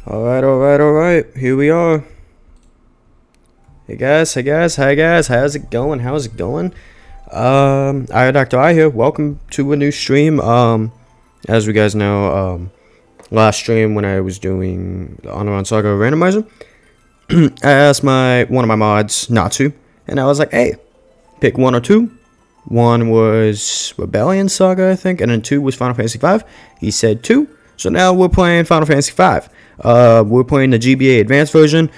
Alright. Here we are. Hey guys, how's it going? I Dr. I here. Welcome to a new stream. As we guys know, last stream when I was doing the Honoron Saga randomizer, I asked one of my mods not to, and I was like, hey, pick one or two. One was Rebellion Saga, I think, and then two was Final Fantasy V. He said two, so now we're playing Final Fantasy V. We're playing the GBA Advanced version,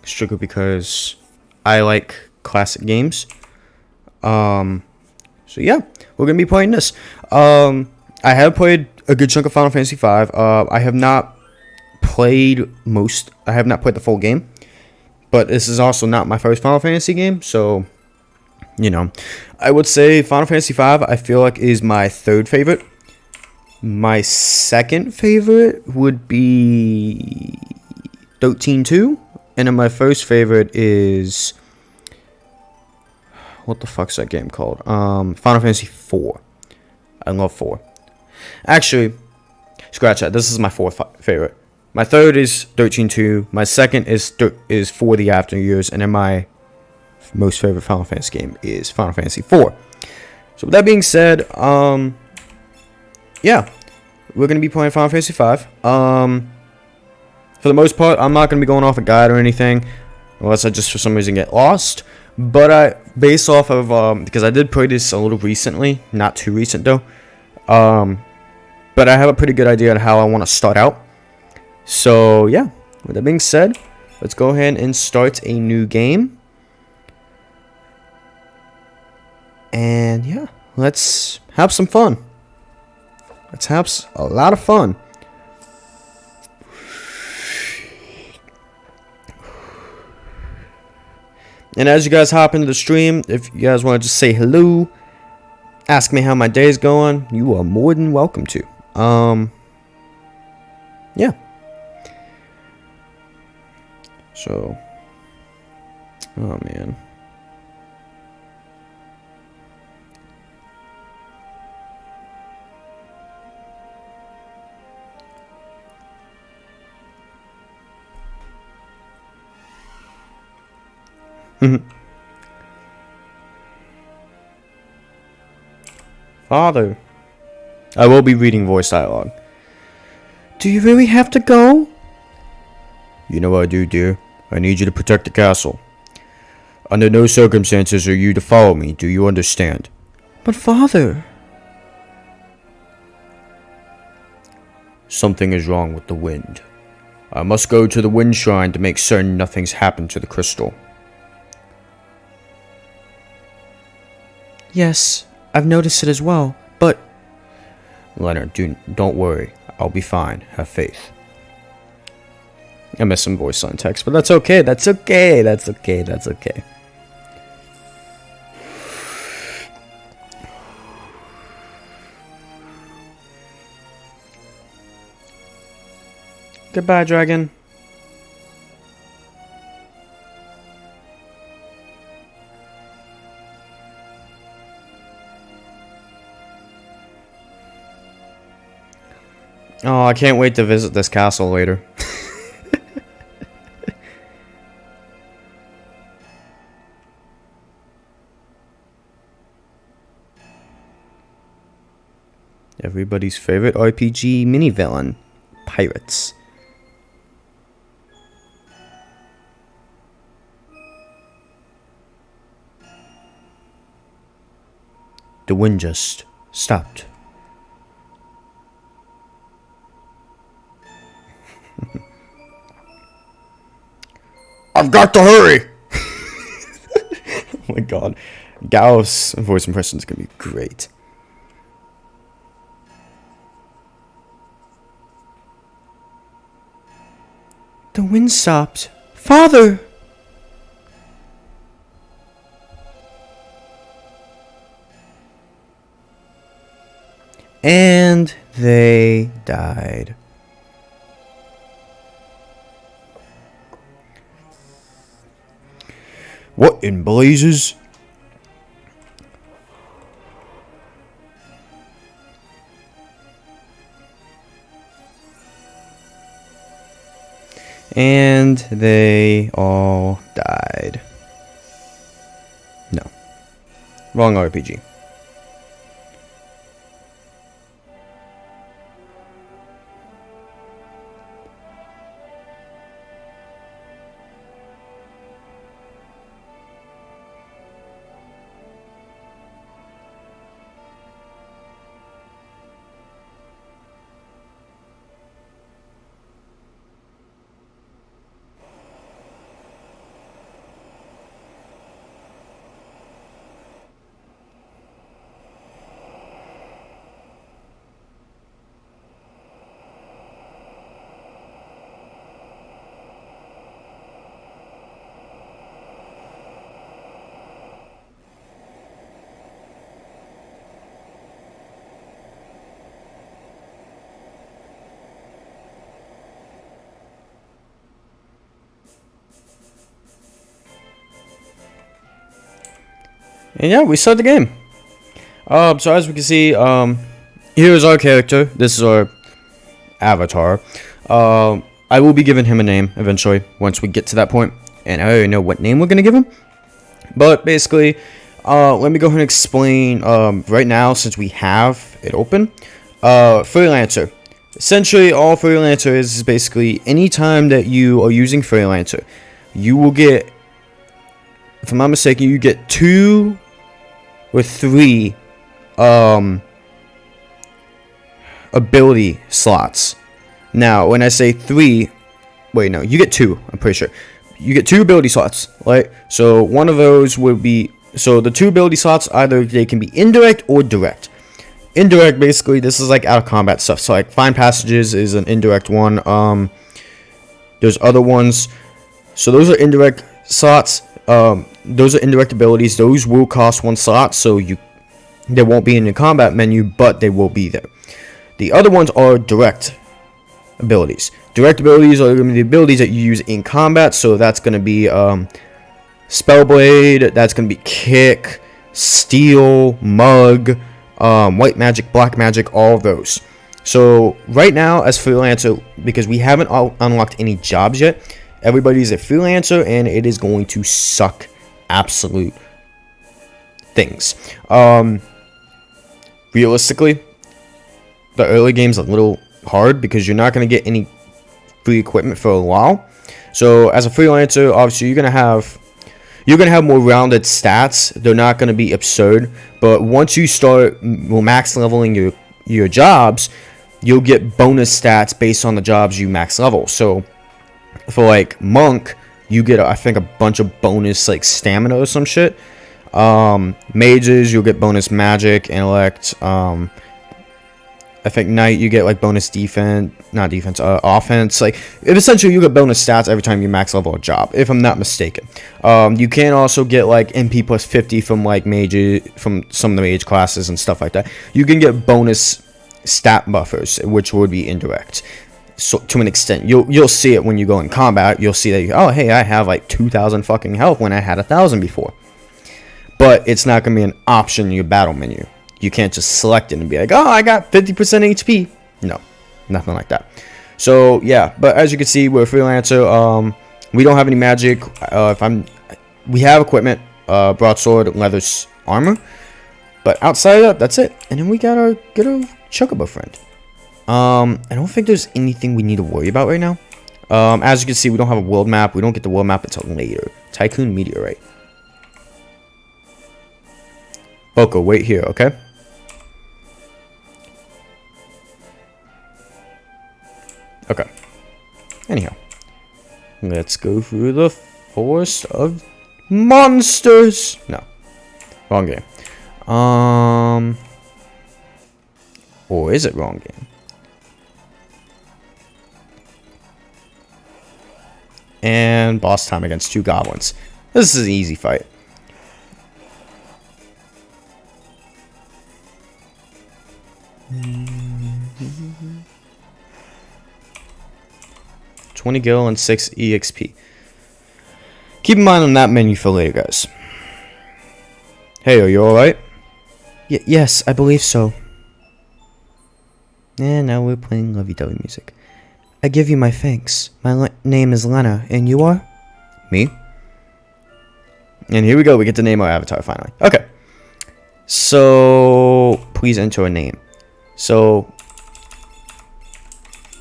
strictly because I like classic games. So yeah, we're gonna be playing this. I have played a good chunk of Final Fantasy V. I have not played the full game, but this is also not my first Final Fantasy game, so you know, I would say Final Fantasy V, I feel like, is my third favorite. My second favorite would be 13-2. And then my first favorite is... what the fuck's that game called? Final Fantasy 4. I love 4. Actually, scratch that. This is my fourth favorite. My third is 13-2. My second is For the After Years. And then my most favorite Final Fantasy game is Final Fantasy 4. So with that being said, yeah, we're gonna be playing Final Fantasy V. For the most part, I'm not gonna be going off a guide or anything, unless I just for some reason get lost. But based off of because I did play this a little recently, not too recent though. But I have a pretty good idea on how I want to start out. So yeah, with that being said, let's go ahead and start a new game. And yeah, let's have some fun. Let's have a lot of fun. And as you guys hop into the stream, if you guys want to just say hello, ask me how my day's going, you are more than welcome to. Yeah. So, oh man. Father, I will be reading voice dialogue. Do you really have to go? You know I do, dear. I need you to protect the castle. Under no circumstances are you to follow me, do you understand? But father... Something is wrong with the wind. I must go to the wind shrine to make certain nothing's happened to the crystal. Yes, I've noticed it as well, but... Leonard, don't worry. I'll be fine. Have faith. I missed some voice on text, but that's okay. That's okay. Goodbye, dragon. Oh, I can't wait to visit this castle later. Everybody's favorite RPG mini villain, pirates. The wind just stopped. I've got to hurry! Oh my god. Gauss voice impression is going to be great. The wind stopped. Father! And they died. What in blazes? And they all died. No. Wrong RPG. And yeah, we start the game. So as we can see, here's our character. This is our avatar. I will be giving him a name eventually once we get to that point, and I already know what name we're gonna give him. But basically, let me go ahead and explain. Right now, since we have it open, freelancer. Essentially, all freelancer is basically anytime that you are using freelancer, you will get, if I'm not mistaken, you get 2 or 3 ability slots. Now, when I say 3, wait, no, you get 2. I'm pretty sure you get 2 ability slots, right? So one of those would be, so the 2 ability slots, either they can be indirect or direct. Indirect, basically, this is like out of combat stuff. So like find passages is an indirect one. There's other ones. So those are indirect slots. Those are indirect abilities. Those will cost 1 slot, so they won't be in the combat menu, but they will be there. The other ones are direct abilities. Direct abilities are going to be the abilities that you use in combat. So that's going to be Spellblade. That's going to be Kick, Steal, Mug, White Magic, Black Magic, all of those. So right now, as freelancer, because we haven't unlocked any jobs yet, everybody's a freelancer, and it is going to suck absolute things. Realistically, the early game's a little hard because you're not going to get any free equipment for a while. So as a freelancer, obviously you're going to have more rounded stats. They're not going to be absurd, but once you start max leveling your jobs, you'll get bonus stats based on the jobs you max level. So for like monk, you get I think a bunch of bonus like stamina or some shit. Mages, you'll get bonus magic, intellect. I think knight, you get like bonus offense. Like essentially you get bonus stats every time you max level a job, if I'm not mistaken. You can also get like MP plus 50 from like mages, from some of the mage classes and stuff like that. You can get bonus stat buffers, which would be indirect. So to an extent, you'll see it when you go in combat. You'll see that oh hey, I have like 2,000 fucking health when I had 1,000 before. But it's not gonna be an option in your battle menu. You can't just select it and be like, oh, I got 50% HP. No, nothing like that. So yeah, but as you can see, we're a freelancer. We don't have any magic. We have equipment, broadsword, leather armor, but outside of that, that's it. And then we got our good old chocobo friend. I don't think there's anything we need to worry about right now. As you can see, we don't have a world map. We don't get the world map until later. Tycoon Meteorite. Boko, wait here, okay? Okay. Anyhow, let's go through the forest of monsters. No, wrong game. Or is it wrong game? And boss time against 2 goblins. This is an easy fight. Mm-hmm. 20 gil and 6 EXP. Keep in mind on that menu for later, guys. Hey, are you alright? Yes, I believe so. And now we're playing lovey-dovey music. I give you my thanks. My name is Lena, and you are? Me. And here we go. We get to name our avatar finally. Okay. So, please enter a name. So,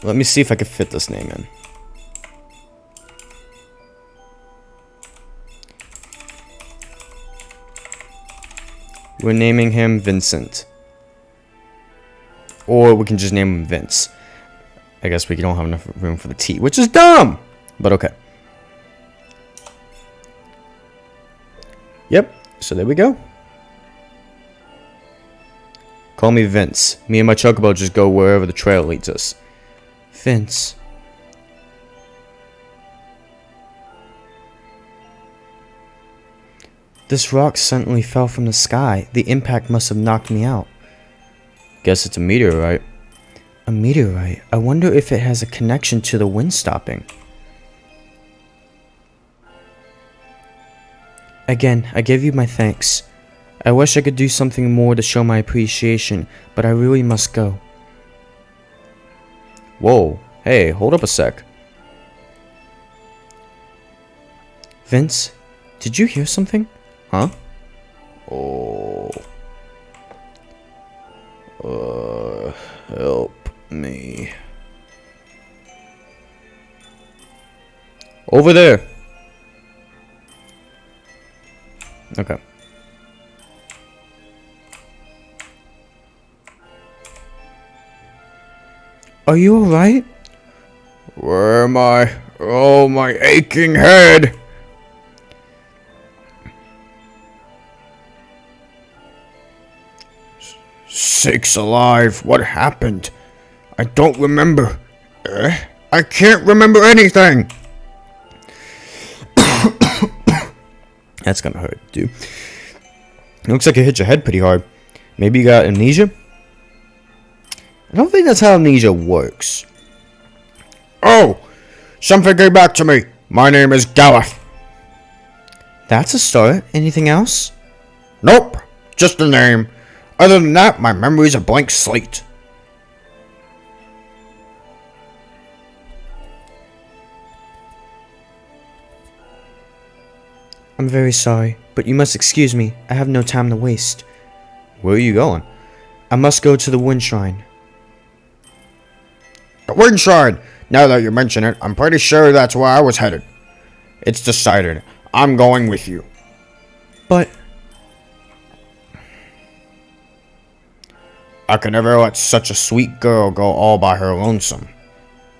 let me see if I can fit this name in. We're naming him Vincent. Or we can just name him Vince. I guess we don't have enough room for the T, which is dumb! But okay. Yep, so there we go. Call me Vince. Me and my chocobo just go wherever the trail leads us. Vince. This rock suddenly fell from the sky. The impact must have knocked me out. Guess it's a meteorite. A meteorite? I wonder if it has a connection to the wind stopping. Again, I give you my thanks. I wish I could do something more to show my appreciation, but I really must go. Whoa, hey, hold up a sec. Vince, did you hear something? Huh? Oh. Help me. Over there. Okay. Are you alright? Where am I? Oh, my aching head! Sakes alive, what happened? I don't remember. I can't remember anything! That's gonna hurt, dude. It looks like you hit your head pretty hard. Maybe you got amnesia? I don't think that's how amnesia works. Oh! Something came back to me! My name is Gareth. That's a start. Anything else? Nope. Just the name. Other than that, my memory's a blank slate. I'm very sorry, but you must excuse me. I have no time to waste. Where are you going? I must go to the wind shrine. The wind shrine! Now that you mention it, I'm pretty sure that's where I was headed. It's decided. I'm going with you. But... I could never let such a sweet girl go all by her lonesome.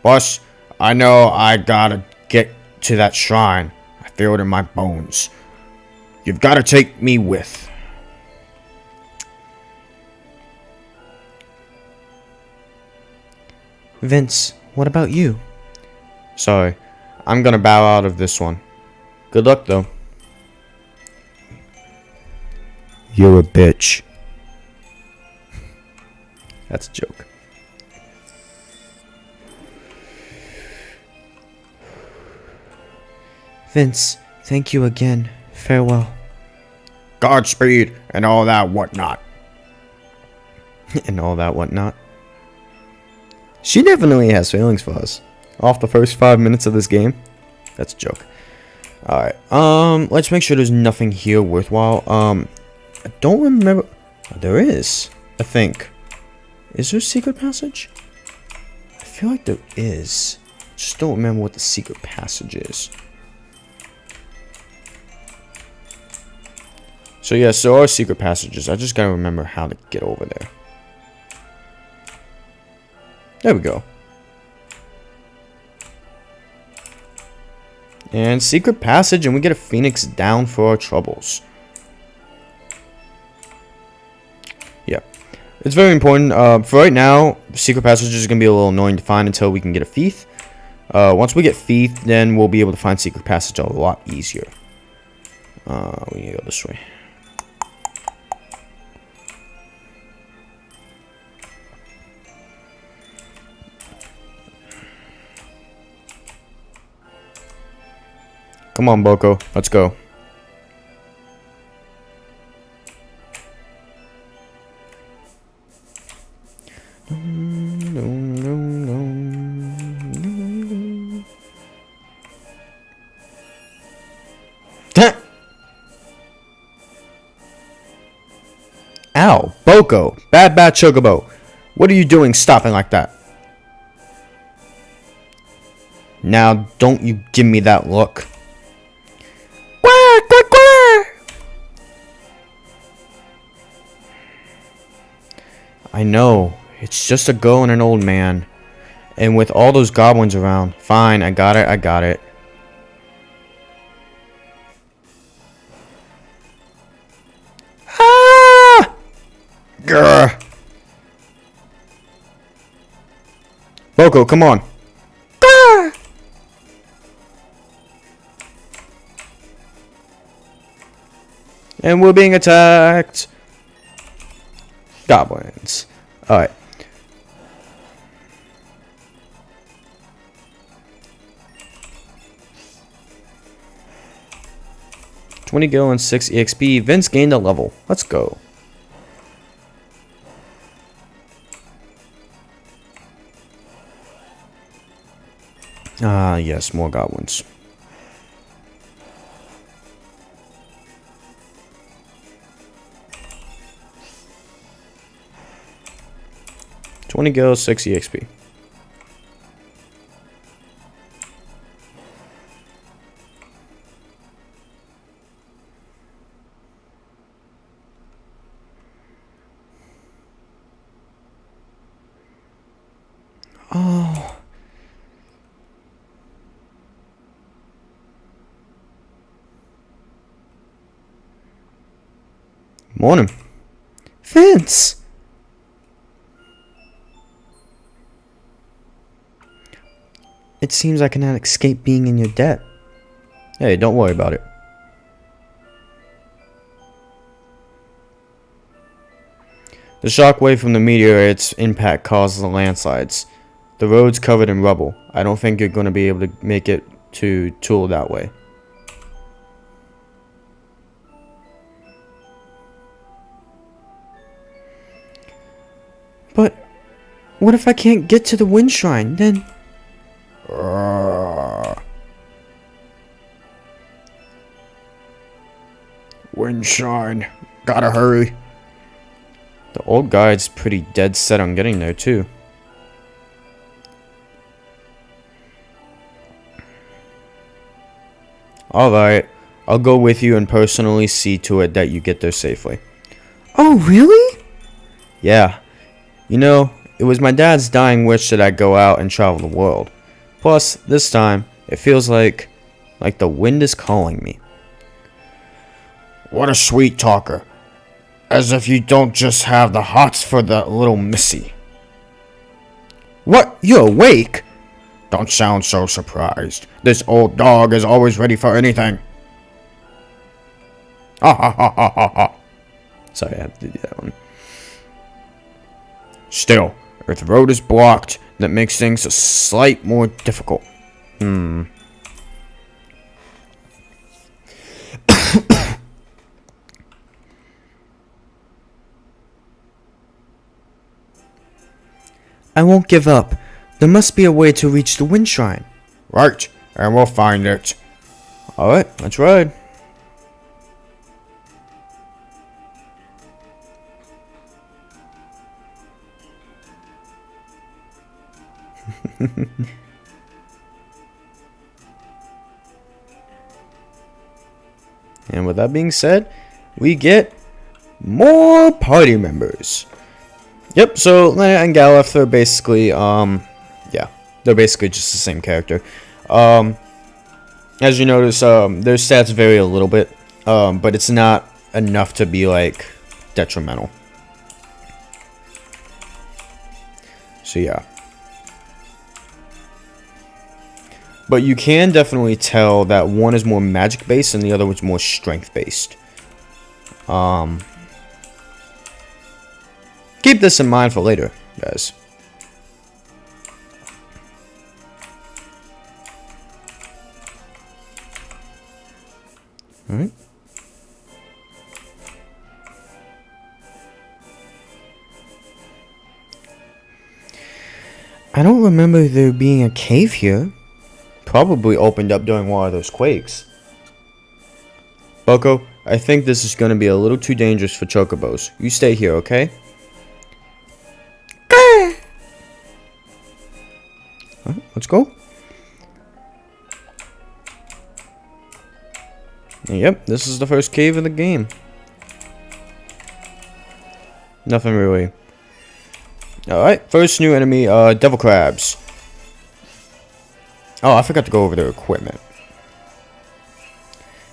Plus, I know I gotta get to that shrine. I feel it in my bones. You've gotta take me with. Vince, what about you? Sorry, I'm gonna bow out of this one. Good luck, though. You're a bitch. That's a joke. Vince, thank you again. Farewell. Godspeed and all that whatnot. And all that whatnot. She definitely has feelings for us. Off the first 5 minutes of this game. That's a joke. Alright, let's make sure there's nothing here worthwhile. I don't remember. There is, I think. Is there a secret passage? I feel like there is. Just don't remember what the secret passage is. So yes, there are secret passages. I just gotta remember how to get over there. There we go. And secret passage, and we get a phoenix down for our troubles. Yeah. It's very important. For right now, secret passage is going to be a little annoying to find until we can get a thief. Once we get thief, then we'll be able to find secret passage a lot easier. We need to go this way. Come on, Boko. Let's go. Ow, Boko, bad chocobo. What are you doing stopping like that? Now, don't you give me that look. Quack, quack, quack. I know, it's just a girl and an old man. And with all those goblins around. Fine, I got it. Ah! Grr. Boko, come on. Grr. And we're being attacked. Goblins. Alright. $20 gil and 6 EXP. Vince gained a level. Let's go. Ah, yes, more goblins. $20 gil, 6 EXP. Oh. Morning. Vince! It seems I cannot escape being in your debt. Hey, don't worry about it. The shockwave from the meteor's impact causes the landslides. The road's covered in rubble. I don't think you're going to be able to make it to Tool that way. But what if I can't get to the wind shrine? Then... Wind shrine. Gotta hurry. The old guide's pretty dead set on getting there too. Alright, I'll go with you and personally see to it that you get there safely. Oh, really? Yeah. You know, it was my dad's dying wish that I go out and travel the world. Plus, this time, it feels like the wind is calling me. What a sweet talker. As if you don't just have the hots for the little missy. What? You awake? Don't sound so surprised. This old dog is always ready for anything. Ha ha ha ha ha ha. Sorry, I had to do that one. Still, if the road is blocked, that makes things a slight more difficult. I won't give up. There must be a way to reach the wind shrine. Right, and we'll find it. Alright, let's ride. And with that being said, we get more party members. Yep, so Lena and Galef, they're basically, yeah, they're basically just the same character. As you notice, their stats vary a little bit, but it's not enough to be, like, detrimental. So, yeah. But you can definitely tell that one is more magic-based and the other was more strength-based. Keep this in mind for later, guys. Alright. I don't remember there being a cave here. Probably opened up during one of those quakes. Boko, I think this is going to be a little too dangerous for chocobos. You stay here, okay? Alright, let's go. Yep, this is the first cave of the game. Nothing really. Alright, first new enemy, devil crabs. Oh, I forgot to go over their equipment.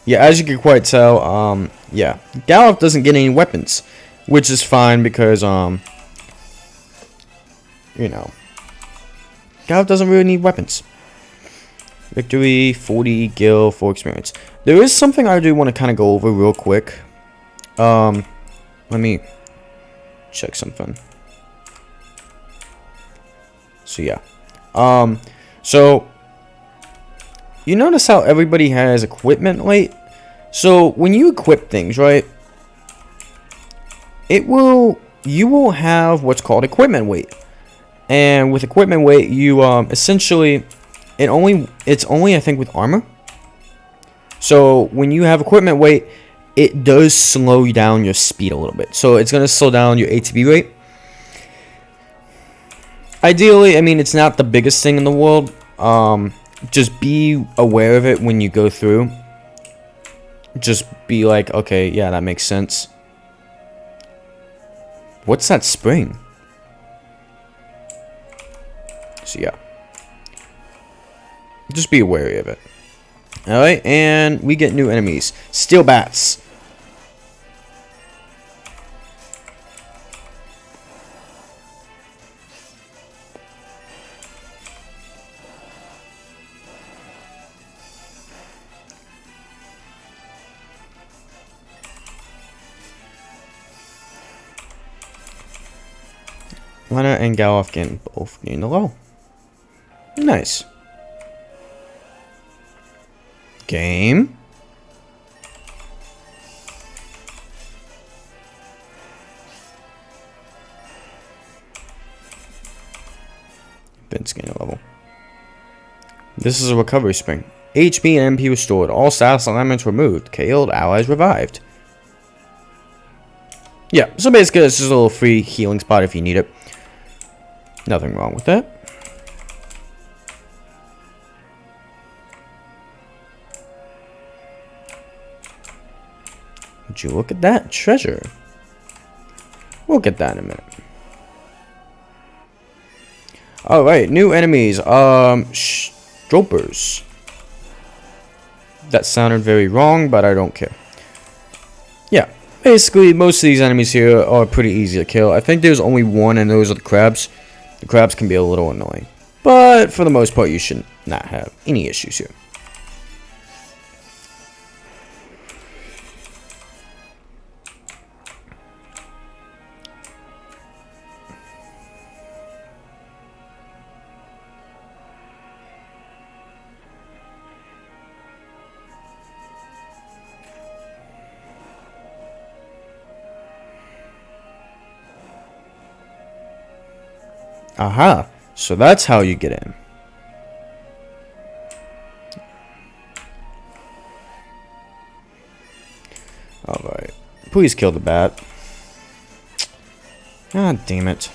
Yeah, as you can quite tell, yeah, Gallop doesn't get any weapons, which is fine because, you know, Gallop doesn't really need weapons. Victory, 40 gil, 4 experience. There is something I do want to kind of go over real quick. Let me check something. So yeah, so you notice how everybody has equipment weight? So when you equip things, right, you will have what's called equipment weight. And with equipment weight, you essentially it's only I think with armor. So when you have equipment weight, it does slow down your speed a little bit. So it's going to slow down your ATB rate. Ideally, I mean, it's not the biggest thing in the world. Just be aware of it when you go through. Just be like, okay, yeah, that makes sense. What's that spring? So yeah, just be wary of it. Alright, and we get new enemies. Steel bats. Lana and Galofkin both gain the low. Nice. Game. Vince gain a level. This is a recovery spring. HP and MP restored. All status alignments removed. KO'd allies revived. Yeah, so basically it's just a little free healing spot if you need it. Nothing wrong with that. Would you look at that treasure? We'll get that in a minute. Alright, new enemies. Stropers. That sounded very wrong, but I don't care. Yeah, basically most of these enemies here are pretty easy to kill. I think there's only one, and those are the crabs. The crabs can be a little annoying, but for the most part you should not have any issues here. Aha, so that's how you get in. Alright, please kill the bat. Ah, damn it.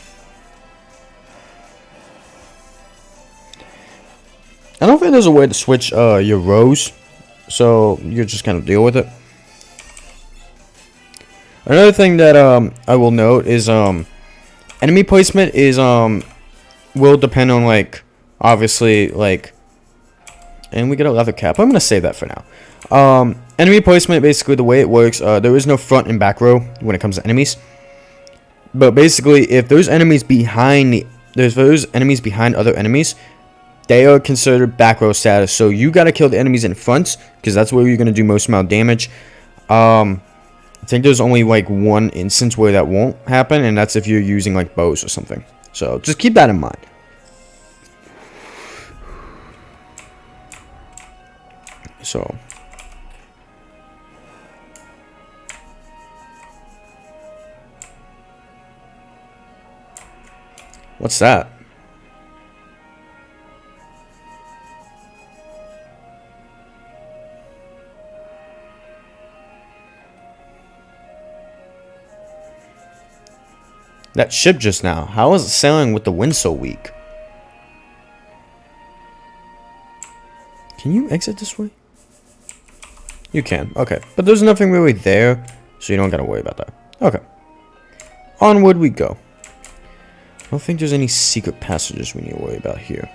I don't think there's a way to switch your rows, so you're just gonna deal with it. Another thing that I will note is enemy placement is will depend on, like, obviously, like, and we get a leather cap. I'm gonna save that for now. Enemy placement, basically the way it works, there is no front and back row when it comes to enemies. But basically, if there's enemies behind other enemies, they are considered back row status. So you gotta kill the enemies in front, because that's where you're gonna do most amount of damage. I think there's only like one instance where that won't happen, and that's if you're using like bows or something. So just keep that in mind. So what's that? That ship just now, how is it sailing with the wind so weak? Can you exit this way? You can, okay. But there's nothing really there, so you don't gotta worry about that. Okay. Onward we go. I don't think there's any secret passages we need to worry about here.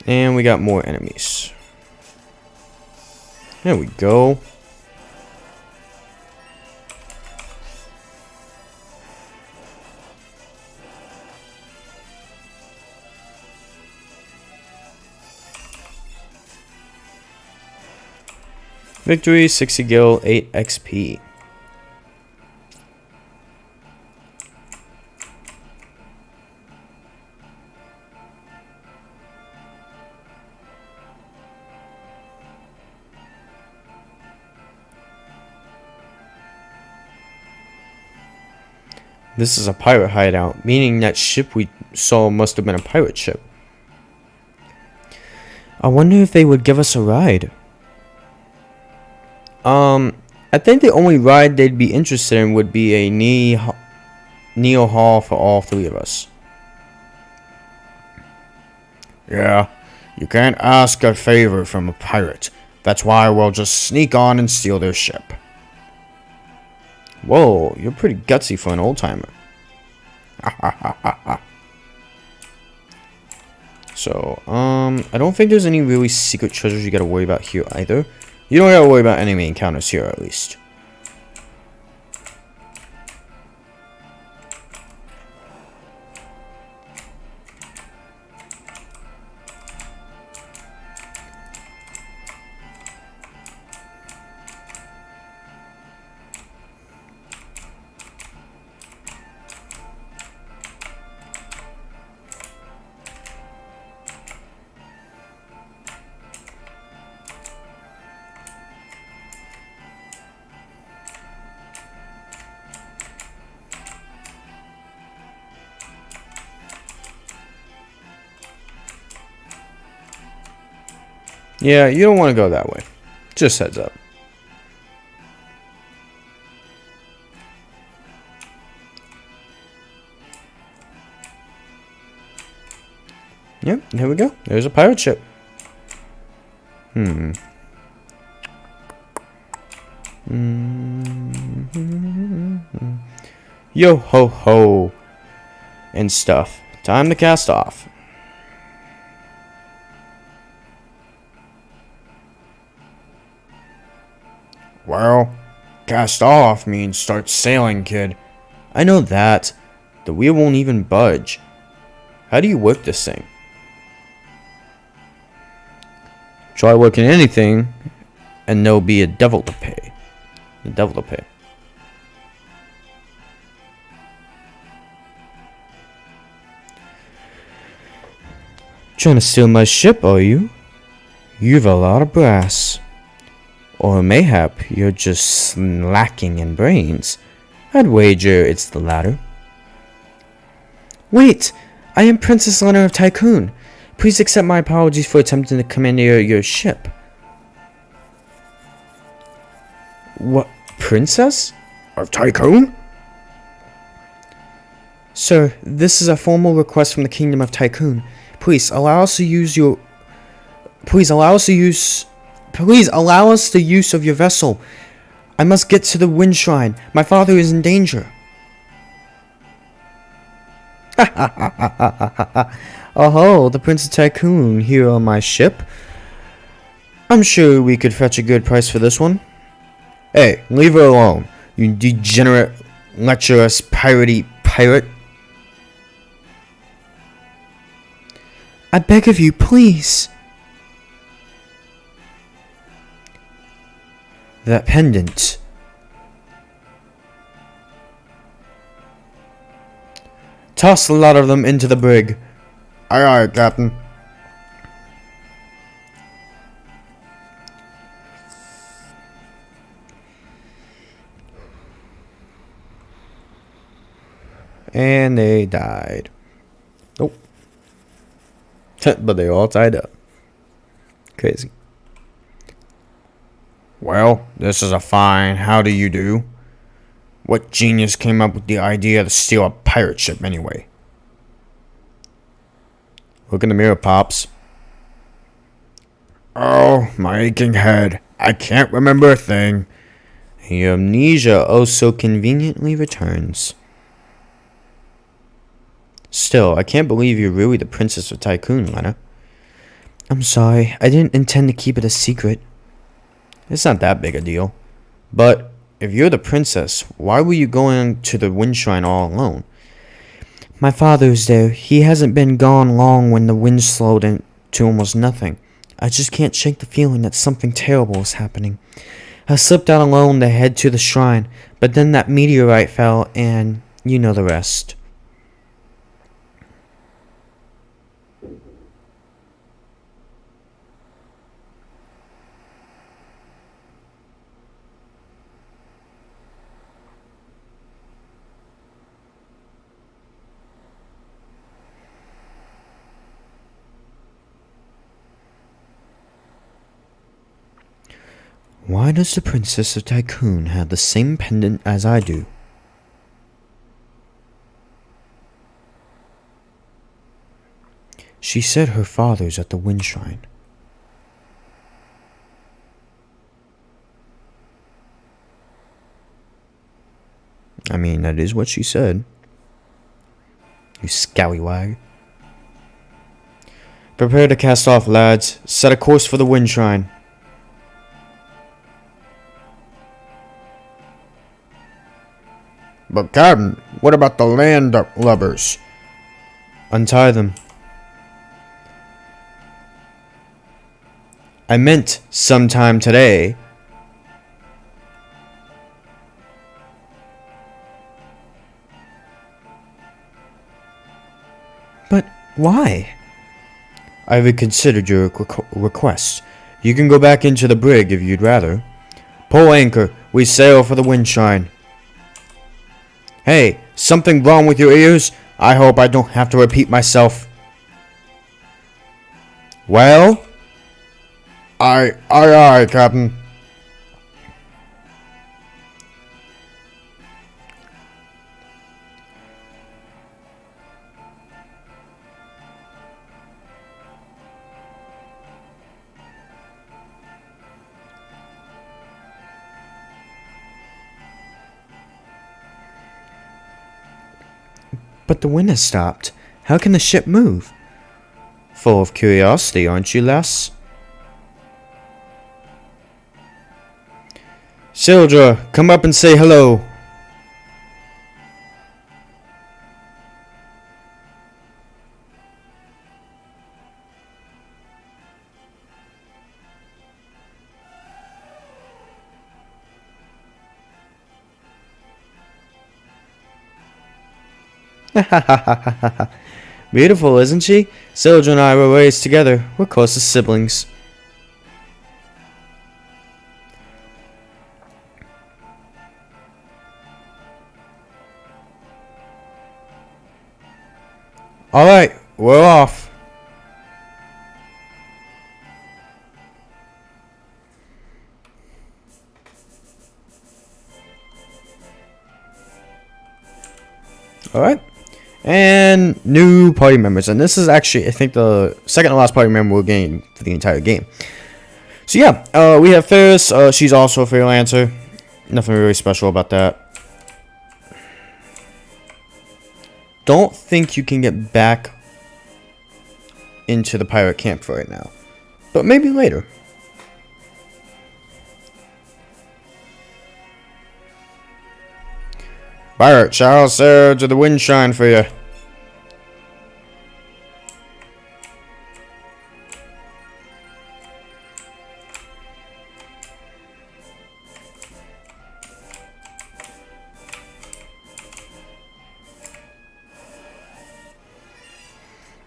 And we got more enemies. There we go. Victory, 60 gil, 8 XP. This is a pirate hideout, meaning that ship we saw must have been a pirate ship. I wonder if they would give us a ride. I think the only ride they'd be interested in would be a Neo Hall for all three of us. Yeah, you can't ask a favor from a pirate. That's why we'll just sneak on and steal their ship. Whoa, you're pretty gutsy for an old-timer. So, I don't think there's any really secret treasures you gotta worry about here either. You don't gotta worry about enemy encounters here, at least. Yeah, you don't want to go that way. Just heads up. Yep, here we go. There's a pirate ship. Yo ho ho. And stuff. Time to cast off. Well, cast off means start sailing, kid. I know that. The wheel won't even budge. How do you work this thing? Try working anything, and there'll be a devil to pay. A devil to pay. Trying to steal my ship, are you? You've a lot of brass. Or mayhap you're just lacking in brains. I'd wager it's the latter. Wait! I am Princess Lena of Tycoon. Please accept my apologies for attempting to commandeer your ship. What? Princess? Of Tycoon? Sir, this is a formal request from the Kingdom of Tycoon. Please allow us to use your... Please allow us the use of your vessel. I must get to the Wind Shrine. My father is in danger. Oh, the Prince of Tycoon here on my ship. I'm sure we could fetch a good price for this one. Hey, leave her alone, you degenerate, lecherous, piratey pirate. I beg of you, please. That pendant. Toss a lot of them into the brig. Aye, aye, Captain. And they died. Nope. But they all tied up. Crazy. Well, this is a fine how do you do. What genius came up with the idea to steal a pirate ship anyway? Look in the mirror, Pops. Oh, my aching head. I can't remember a thing. Your amnesia oh so conveniently returns. Still, I can't believe you're really the Princess of Tycoon, Lena. I'm sorry. I didn't intend to keep it a secret. It's not that big a deal. But if you're the princess, why were you going to the wind shrine all alone? My father's there. He hasn't been gone long when the wind slowed into almost nothing. I just can't shake the feeling that something terrible is happening. I slipped out alone to head to the shrine, but then that meteorite fell and you know the rest. Why does the Princess of Tycoon have the same pendant as I do? She said her father's at the wind shrine. I mean, that is what she said. You scallywag. Prepare to cast off, lads. Set a course for the wind shrine. But Captain, what about the landlubbers? Untie them. I meant sometime today. But why? I reconsidered your request. You can go back into the brig if you'd rather. Pull anchor. We sail for the wind shrine. Hey, something wrong with your ears? I hope I don't have to repeat myself. Well? Aye, Captain. But the wind has stopped. How can the ship move? Full of curiosity, aren't you, lass? Sildra, come up and say hello. Beautiful, isn't she? Sildra and I were raised together. We're close as siblings. Alright, we're off. Alright. And new party members. And this is actually, I think, the second to last party member we're getting for the entire game. So yeah, we have Ferris. She's also a freelancer. Nothing really special about that. Don't think you can get back into the pirate camp right now. But maybe later. Pirate, shall sail to the wind shrine for you.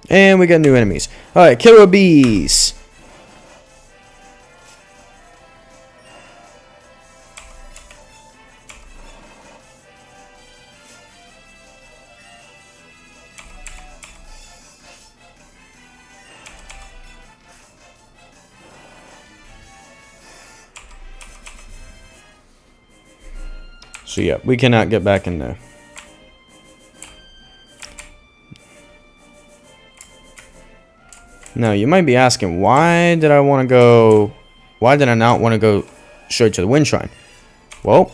And we got new enemies. Alright, killer bees. So yeah, we cannot get back in there. Now, you might be asking, why did I not want to go straight to the wind shrine? Well,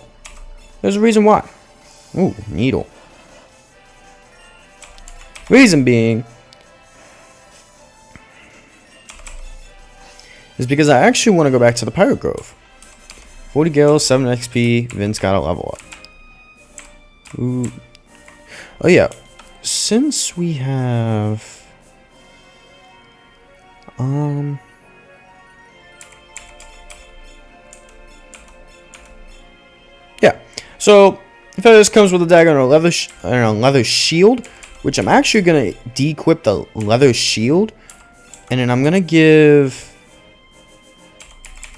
there's a reason why. Ooh, needle. Reason being is because I actually want to go back to the Pirate Grove. 40 gills, 7 XP, Vince got a level up. Ooh. Oh yeah, since we have... Yeah, so Feathers comes with a dagger and a leather shield, which I'm actually gonna de-equip the leather shield, and then I'm gonna give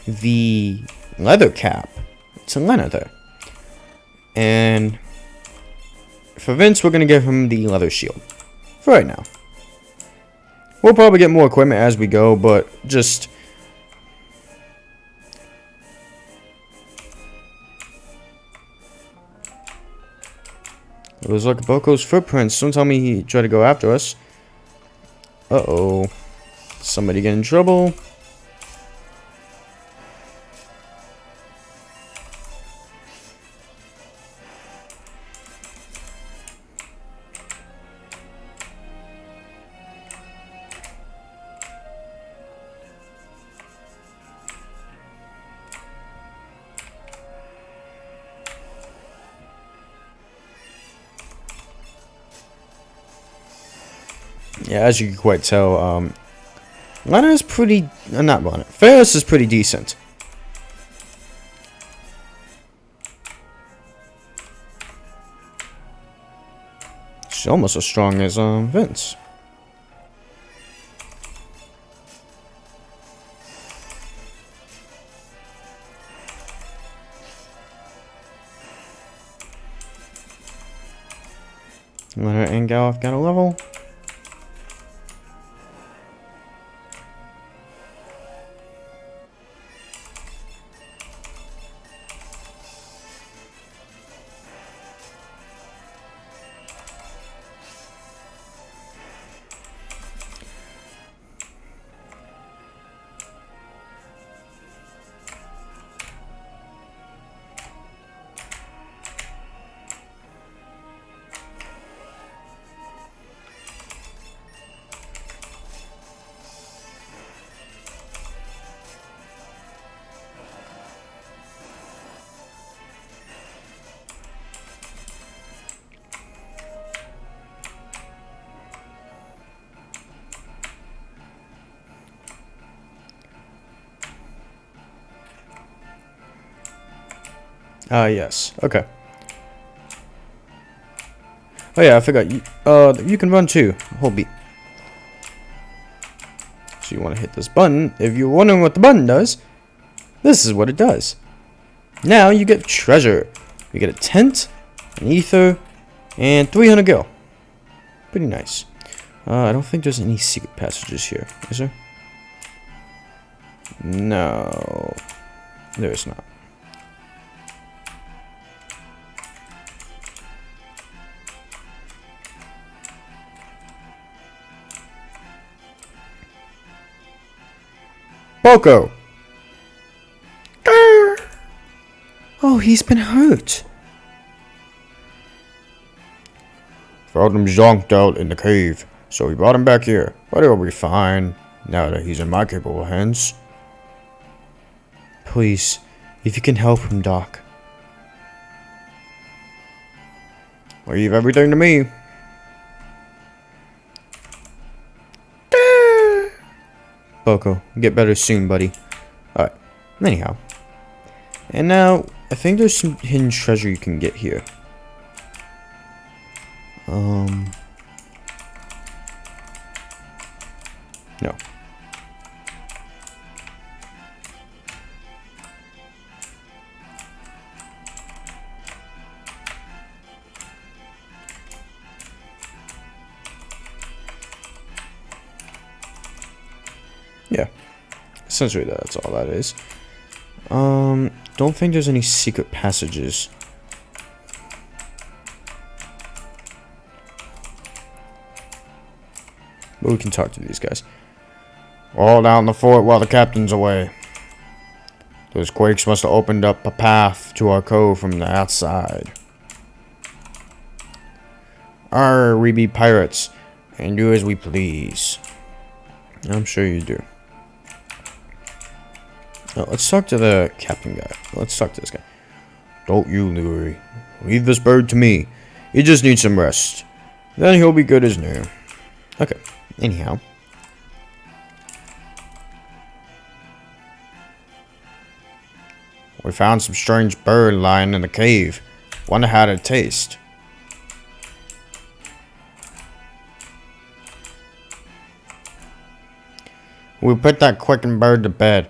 the leather cap to Leonard. And for Vince, we're gonna give him the leather shield for right now. We'll probably get more equipment as we go, but just... It was like Boko's footprints. Don't tell me he tried to go after us. Uh-oh. Somebody get in trouble. Yeah, as you can quite tell, Lana is pretty... not Lana. Ferris is pretty decent. She's almost as strong as Vince. Lana and Galloff got a level. Yes. Okay. Oh yeah, I forgot. You can run too. Hold B. So you want to hit this button. If you're wondering what the button does, this is what it does. Now you get treasure. You get a tent, an ether, and 300 gil. Pretty nice. I don't think there's any secret passages here, is there? No, there is not. Boko! Oh, he's been hurt. Found him zonked out in the cave, so we brought him back here. But he'll be fine, now that he's in my capable hands. Please, if you can help him, Doc. Leave everything to me. Boko, get better soon, buddy. Alright, anyhow. And now, I think there's some hidden treasure you can get here. No. Yeah, essentially that's all that is. Don't think there's any secret passages But we can talk to these guys. All down the fort while the captain's away. Those quakes must have opened up a path to our cove from the outside. Arr, we be pirates, and do as we please. I'm sure you do. Now, let's talk to the captain guy. Let's talk to this guy. Don't you, Louis. Leave this bird to me. He just needs some rest. Then he'll be good as new. Okay, anyhow. We found some strange bird lying in the cave. Wonder how it tastes. We put that quickened bird to bed.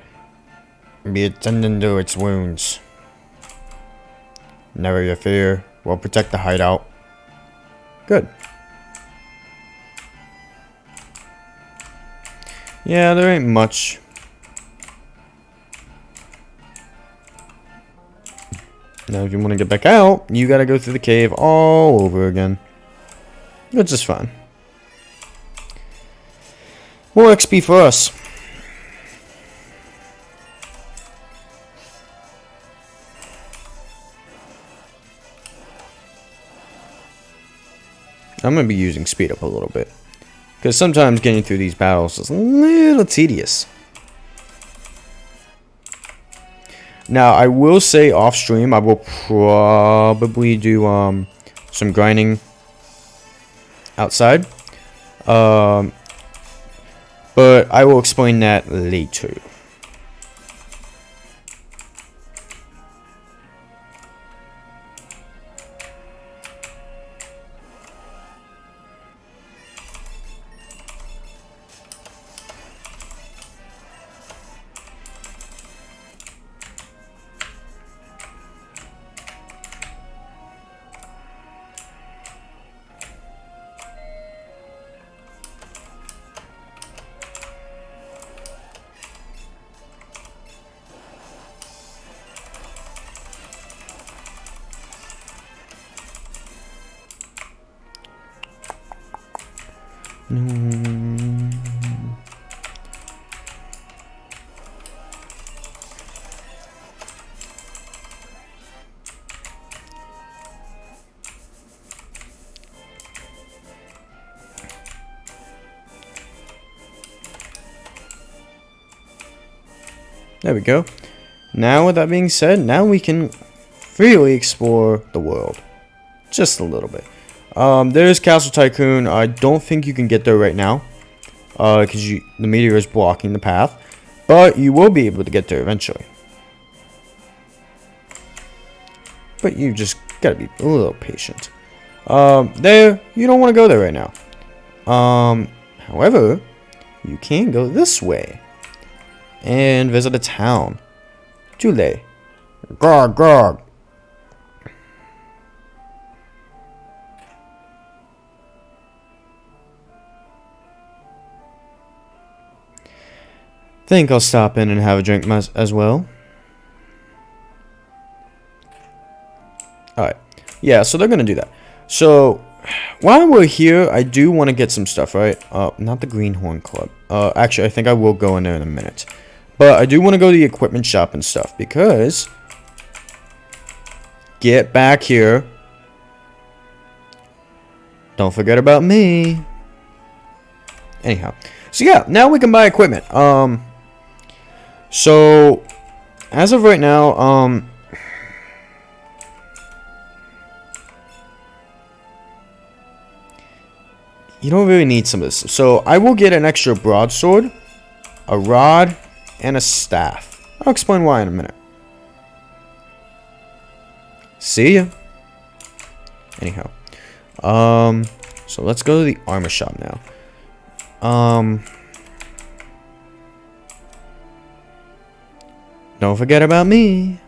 Be attending to its wounds. Never you fear. We'll protect the hideout. Good. Yeah, there ain't much. Now, if you want to get back out, you gotta go through the cave all over again. Which is fine. More XP for us. I'm going to be using speed up a little bit. Because sometimes getting through these battles is a little tedious. Now, I will say off stream, I will probably do some grinding outside. But I will explain that later. There we go. Now, with that being said, now we can freely explore the world. Just a little bit. There's Castle Tycoon. I don't think you can get there right now. Because the meteor is blocking the path. But you will be able to get there eventually. But you just gotta be a little patient. There, you don't want to go there right now. However, you can go this way. And visit a town. Jule. Grog, grog. Think I'll stop in and have a drink as well. Alright. Yeah, so they're gonna do that. So, while we're here, I do want to get some stuff, right? Not the Greenhorn Club. Actually, I think I will go in there in a minute. But I do want to go to the equipment shop and stuff, because... Get back here. Don't forget about me. Anyhow. So yeah, now we can buy equipment. So, as of right now, you don't really need some of this. So, I will get an extra broadsword, a rod, and a staff. I'll explain why in a minute. See ya. Anyhow. So let's go to the armor shop now. Don't forget about me.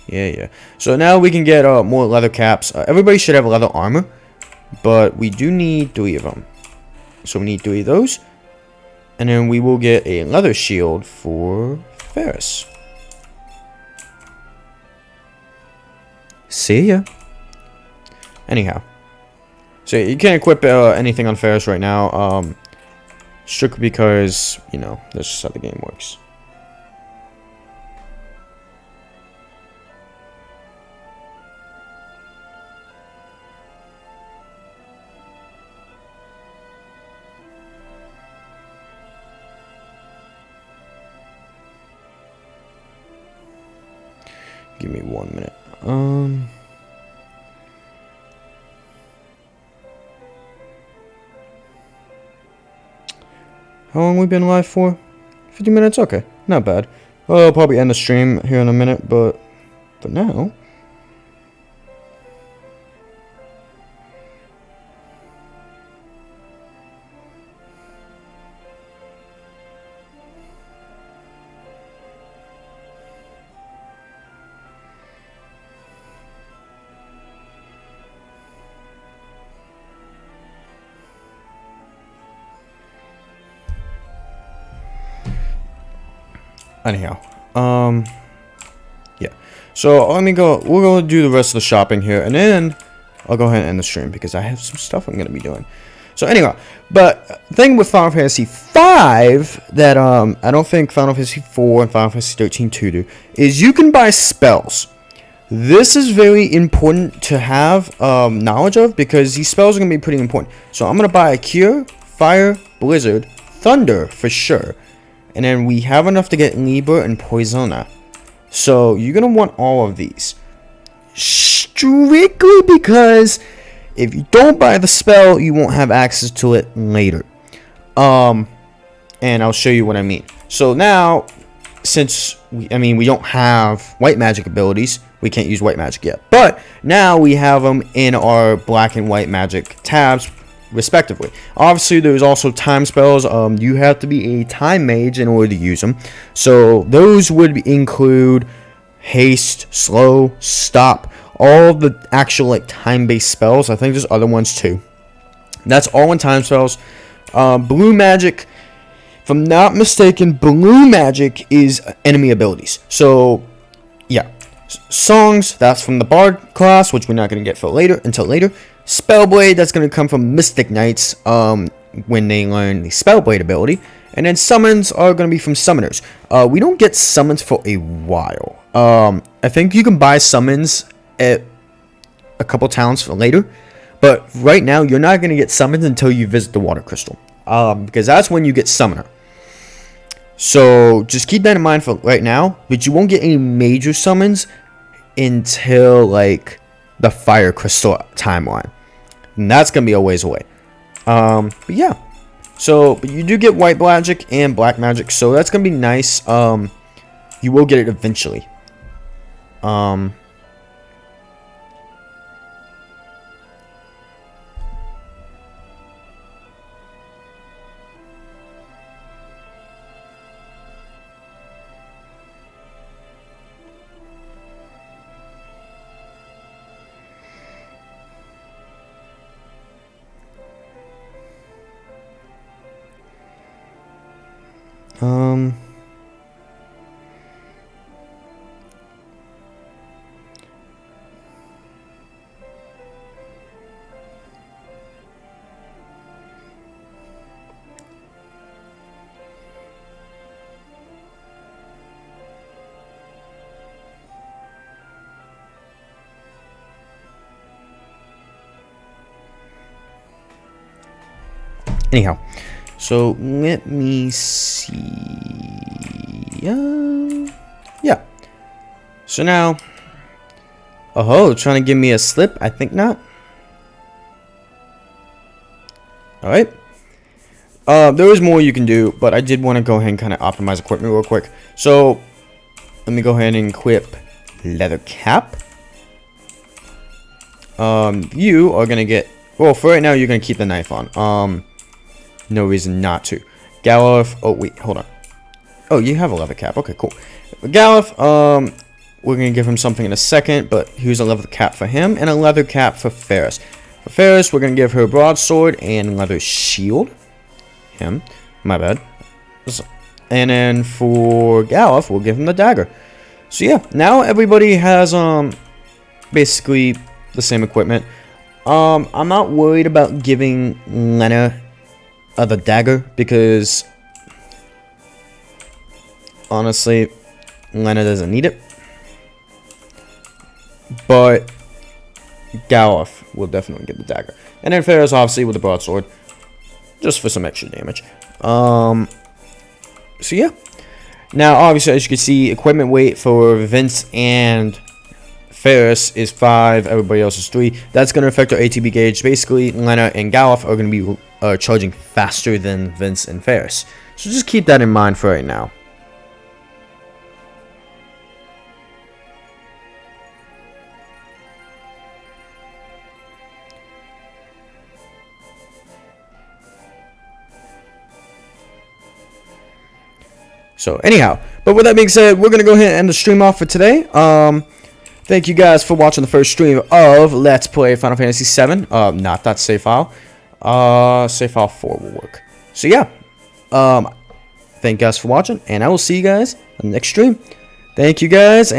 Yeah. So now we can get more leather caps. Everybody should have leather armor. But we do need 3 of them. So we need 3 of those. And then we will get a leather shield for Ferris. See ya. Anyhow. So you can't equip anything on Ferris right now. strictly because, you know, that's just how the game works. Give me 1 minute. How long we been live for? 50 minutes? Okay, not bad. Well, I'll probably end the stream here in a minute, but for now. Anyhow, yeah. So let me go. We're gonna do the rest of the shopping here, and then I'll go ahead and end the stream because I have some stuff I'm gonna be doing. So anyhow, but thing with Final Fantasy V that I don't think Final Fantasy IV and Final Fantasy 13 2 do is you can buy spells. This is very important to have knowledge of because these spells are gonna be pretty important. So I'm gonna buy a Cure, Fire, Blizzard, Thunder for sure. And then we have enough to get Libra and Poisona. So you're going to want all of these. Strictly because if you don't buy the spell, you won't have access to it later. And I'll show you what I mean. So now, since we don't have white magic abilities, we can't use white magic yet. But now we have them in our black and white magic tabs, respectively. Obviously, there's also time spells. You have to be a time mage in order to use them. So those would include haste, slow, stop, all the actual like time-based spells. I think there's other ones too. That's all in time spells. Blue magic, if I'm not mistaken, blue magic is enemy abilities. So yeah, songs, that's from the bard class, which we're not going to get until later. Spellblade, that's going to come from Mystic Knights when they learn the Spellblade ability. And then summons are going to be from summoners. We don't get summons for a while. I think you can buy summons at a couple towns for later. But right now, you're not going to get summons until you visit the Water Crystal. Because that's when you get summoner. So just keep that in mind for right now. But you won't get any major summons until like the Fire Crystal timeline. And that's going to be a ways away. But yeah. So, but you do get white magic and black magic. So that's going to be nice. You will get it eventually. Anyhow, so let me see. Yeah. So now, oh, trying to give me a slip? I think not. All right. There is more you can do, but I did want to go ahead and kind of optimize equipment real quick. So let me go ahead and equip leather cap. You are gonna get. Well, for right now, you're gonna keep the knife on. No reason not to. Galuf. Oh wait, hold on. Oh, you have a leather cap. Okay, cool. Galuf. We're gonna give him something in a second, but here's a leather cap for him and a leather cap for Ferris. For Ferris, we're gonna give her a broadsword and leather shield. Him. My bad. And then for Galuf, we'll give him the dagger. So yeah, now everybody has basically the same equipment. I'm not worried about giving Lena the dagger, because honestly, Lena doesn't need it. But Galuf will definitely get the dagger. And then Ferris, obviously, with the broadsword, just for some extra damage. So yeah. Now, obviously, as you can see, equipment weight for Vince and Ferris is 5. Everybody else is 3. That's going to affect our ATB gauge. Basically, Lena and Galuf are going to be charging faster than Vince and Ferris. So just keep that in mind for right now. So anyhow, but with that being said, we're going to go ahead and end the stream off for today. Thank you guys for watching the first stream of Let's Play Final Fantasy VII. Not that save file. Save file 4 will work. So yeah, thank you guys for watching, and I will see you guys on the next stream. Thank you guys.